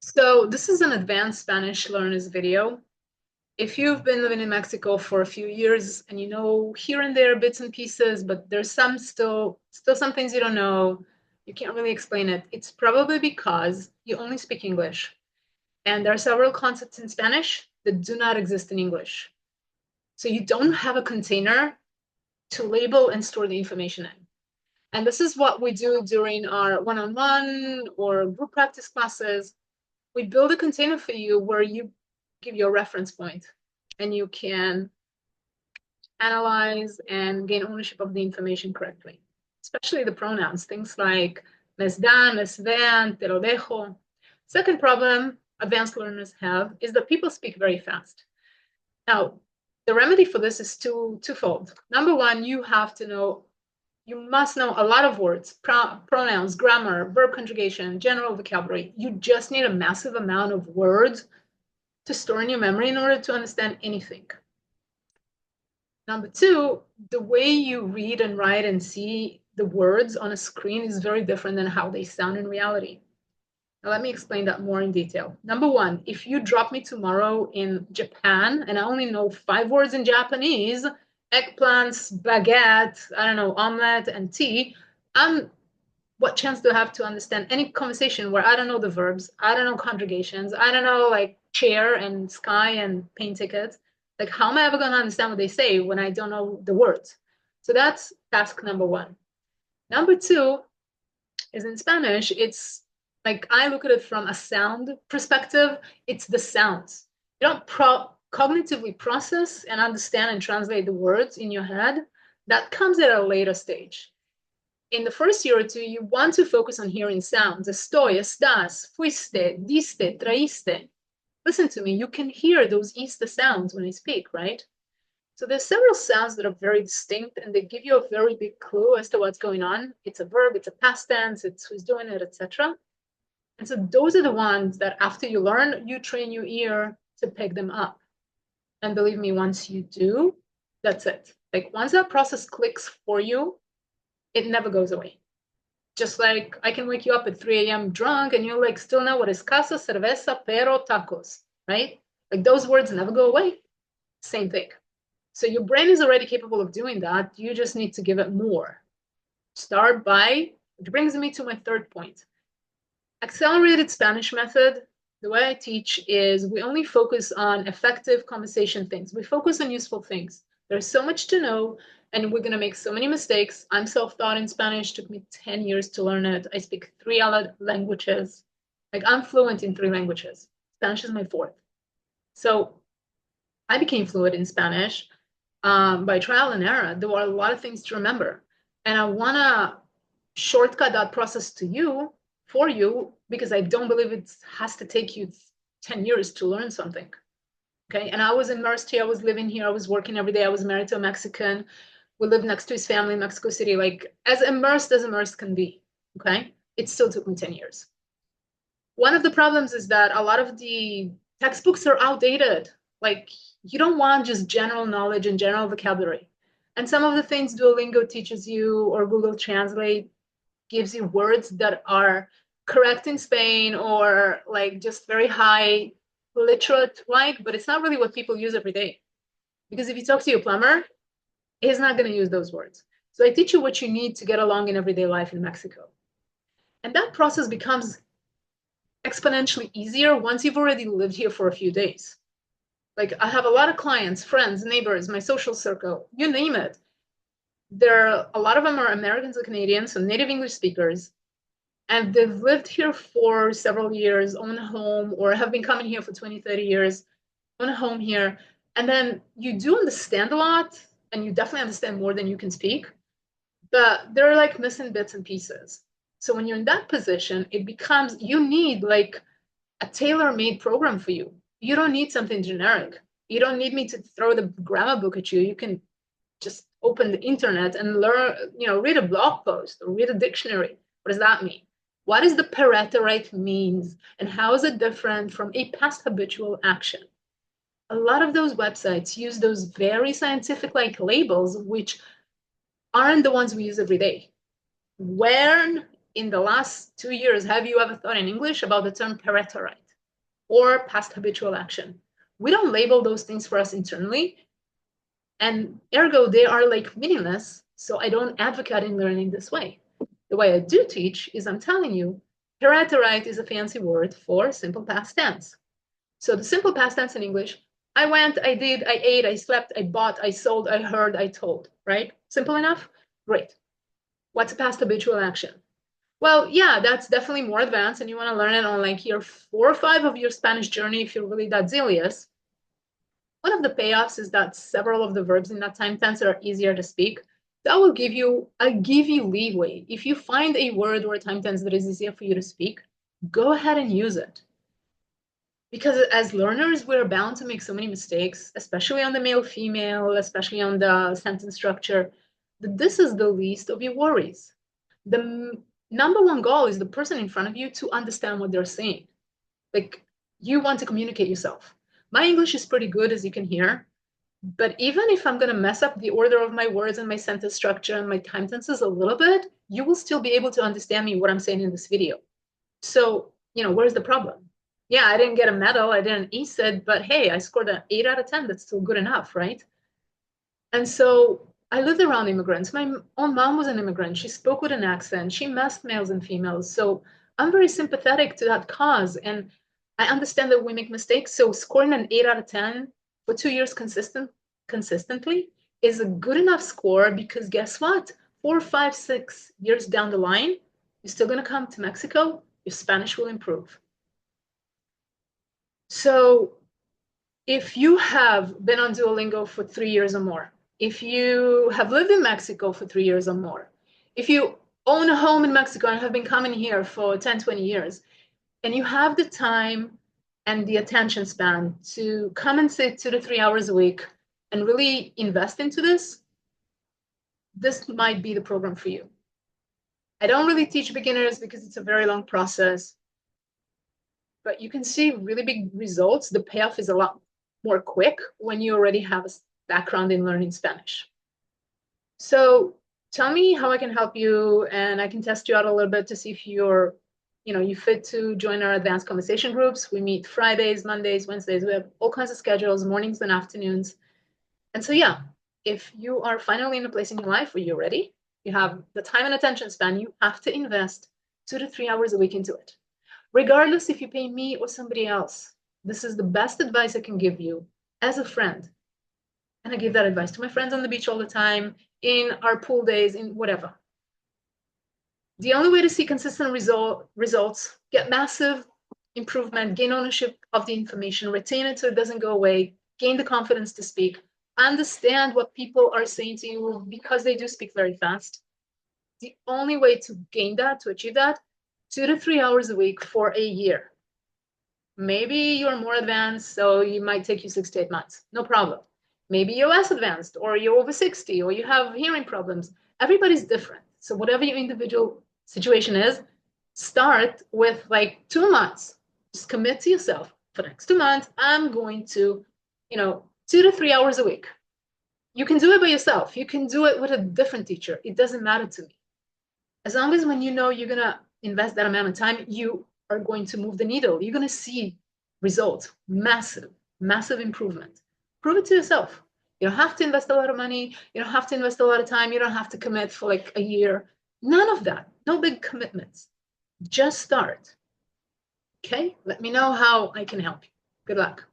So this is an advanced Spanish learners video. If you've been living in Mexico for a few years and you know here and there bits and pieces, but there's still some things you don't know, you can't really explain it. It's probably because you only speak English. And there are several concepts in Spanish that do not exist in English. So you don't have a container to label and store the information in. And this is what we do during our one-on-one or group practice classes. We build a container for you where you give your reference point and you can analyze and gain ownership of the information correctly, especially the pronouns, things like mes dan, mes vean, te lo dejo. Second problem advanced learners have is that people speak very fast. Now, the remedy for this is twofold. Number one, you must know a lot of words, pronouns, grammar, verb conjugation, general vocabulary. You just need a massive amount of words to store in your memory in order to understand anything. Number two, the way you read and write and see the words on a screen is very different than how they sound in reality. Now, let me explain that more in detail. Number one, if you drop me tomorrow in Japan and I only know 5 words in Japanese, eggplants, baguette, I don't know, omelette, and tea, what chance do I have to understand any conversation where I don't know the verbs, I don't know conjugations, I don't know like chair and sky and plane tickets? Like, how am I ever going to understand what they say when I don't know the words? So that's task number one. Number two is in Spanish, it's like I look at it from a sound perspective, it's the sounds. You don't cognitively process and understand and translate the words in your head. That comes at a later stage. In the first year or two, you want to focus on hearing sounds. Estoy, estás, fuiste, diste, traíste. Listen to me, you can hear those iste sounds when I speak, right? So there's several sounds that are very distinct and they give you a very big clue as to what's going on. It's a verb, it's a past tense, it's who's doing it, etc. And so those are the ones that after you learn, you train your ear to pick them up. And believe me, once you do, that's it. Like once that process clicks for you, it never goes away. Just like I can wake you up at 3 a.m. drunk and you'll like still know what is casa, cerveza, pero, tacos, right? Like those words never go away. Same thing. So your brain is already capable of doing that. You just need to give it more. Start by, which brings me to my third point. Accelerated Spanish method, the way I teach is we only focus on effective conversation things. We focus on useful things. There's so much to know, and we're going to make so many mistakes. I'm self-taught in Spanish. It took me 10 years to learn it. I speak 3 other languages. Like I'm fluent in 3 languages. Spanish is my fourth. So I became fluent in Spanish by trial and error. There were a lot of things to remember. And I want to shortcut that process to you, for you, because I don't believe it has to take you 10 years to learn something. Okay. And I was immersed here. I was living here. I was working every day. I was married to a Mexican. We lived next to his family in Mexico City, like as immersed can be. Okay. It still took me 10 years. One of the problems is that a lot of the textbooks are outdated. Like you don't want just general knowledge and general vocabulary. And some of the things Duolingo teaches you or Google Translate gives you words that are correct in Spain or like just very high literate like, but it's not really what people use every day. Because if you talk to your plumber, he's not going to use those words. So I teach you what you need to get along in everyday life in Mexico. And that process becomes exponentially easier once you've already lived here for a few days. Like I have a lot of clients, friends, neighbors, my social circle, you name it. A lot of them are Americans or Canadians, so native English speakers, and they've lived here for several years, own a home, or have been coming here for 20, 30 years, own a home here. And then you do understand a lot, and you definitely understand more than you can speak, but they're like missing bits and pieces. So when you're in that position, it becomes, you need like a tailor-made program for you. You don't need something generic. You don't need me to throw the grammar book at you. You can just open the internet and learn, read a blog post or read a dictionary. What does that mean? What is the preterite means and how is it different from a past habitual action? A lot of those websites use those very scientific like labels, which aren't the ones we use every day. When in the last 2 years have you ever thought in English about the term preterite? or past habitual action. We don't label those things for us internally, and ergo, they are like meaningless. So I don't advocate in learning this way. The way I do teach is I'm telling you, heraterite is a fancy word for simple past tense. So the simple past tense in English, I went, I did, I ate, I slept, I bought, I sold, I heard, I told, right? Simple enough? Great. What's a past habitual action? Well, yeah, that's definitely more advanced, and you want to learn it on like year 4 or 5 of your Spanish journey if you're really that zealous. One of the payoffs is that several of the verbs in that time tense are easier to speak. That will give you, I give you leeway. If you find a word or a time tense that is easier for you to speak, go ahead and use it. Because as learners, we're bound to make so many mistakes, especially on the male-female, especially on the sentence structure, that this is the least of your worries. The number one goal is the person in front of you to understand what they're saying. Like, you want to communicate yourself. My English is pretty good, as you can hear, but even if I'm going to mess up the order of my words and my sentence structure and my time tenses a little bit, you will still be able to understand me, what I'm saying in this video. So, where's the problem? Yeah, I didn't get a medal, I didn't ace it, but hey, I scored an 8 out of 10. That's still good enough, right? And so I lived around immigrants. My own mom was an immigrant. She spoke with an accent. She messed males and females. So I'm very sympathetic to that cause. And I understand that we make mistakes. So scoring an 8 out of 10 for 2 years consistently is a good enough score, because guess what? 4, 5, 6 years down the line, you're still going to come to Mexico. Your Spanish will improve. So if you have been on Duolingo for 3 years or more, if you have lived in Mexico for 3 years or more, if you own a home in Mexico and have been coming here for 10, 20 years, and you have the time and the attention span to come and sit 2 to 3 hours a week and really invest into this, this might be the program for you. I don't really teach beginners because it's a very long process, but you can see really big results. The payoff is a lot more quick when you already have a background in learning Spanish. So tell me how I can help you, and I can test you out a little bit to see if you fit to join our advanced conversation groups. We meet Fridays, Mondays, Wednesdays. We have all kinds of schedules, mornings and afternoons. And so, yeah, if you are finally in a place in your life where you're ready, you have the time and attention span, you have to invest 2 to 3 hours a week into it. Regardless if you pay me or somebody else, this is the best advice I can give you as a friend. And I give that advice to my friends on the beach all the time, in our pool days, in whatever. The only way to see consistent results, get massive improvement, gain ownership of the information, retain it so it doesn't go away, gain the confidence to speak, understand what people are saying to you because they do speak very fast. The only way to gain that, to achieve that, 2 to 3 hours a week for a year. Maybe you're more advanced, so it might take you 6 to 8 months. No problem. Maybe you're less advanced, or you're over 60, or you have hearing problems. Everybody's different. So whatever your individual situation is, start with like 2 months. Just commit to yourself. For the next 2 months, I'm going to, 2 to 3 hours a week. You can do it by yourself. You can do it with a different teacher. It doesn't matter to me. As long as when you know you're going to invest that amount of time, you are going to move the needle. You're going to see results, massive, massive improvement. Prove it to yourself. You don't have to invest a lot of money. You don't have to invest a lot of time. You don't have to commit for like a year. None of that. No big commitments. Just start. Okay? Let me know how I can help you. Good luck.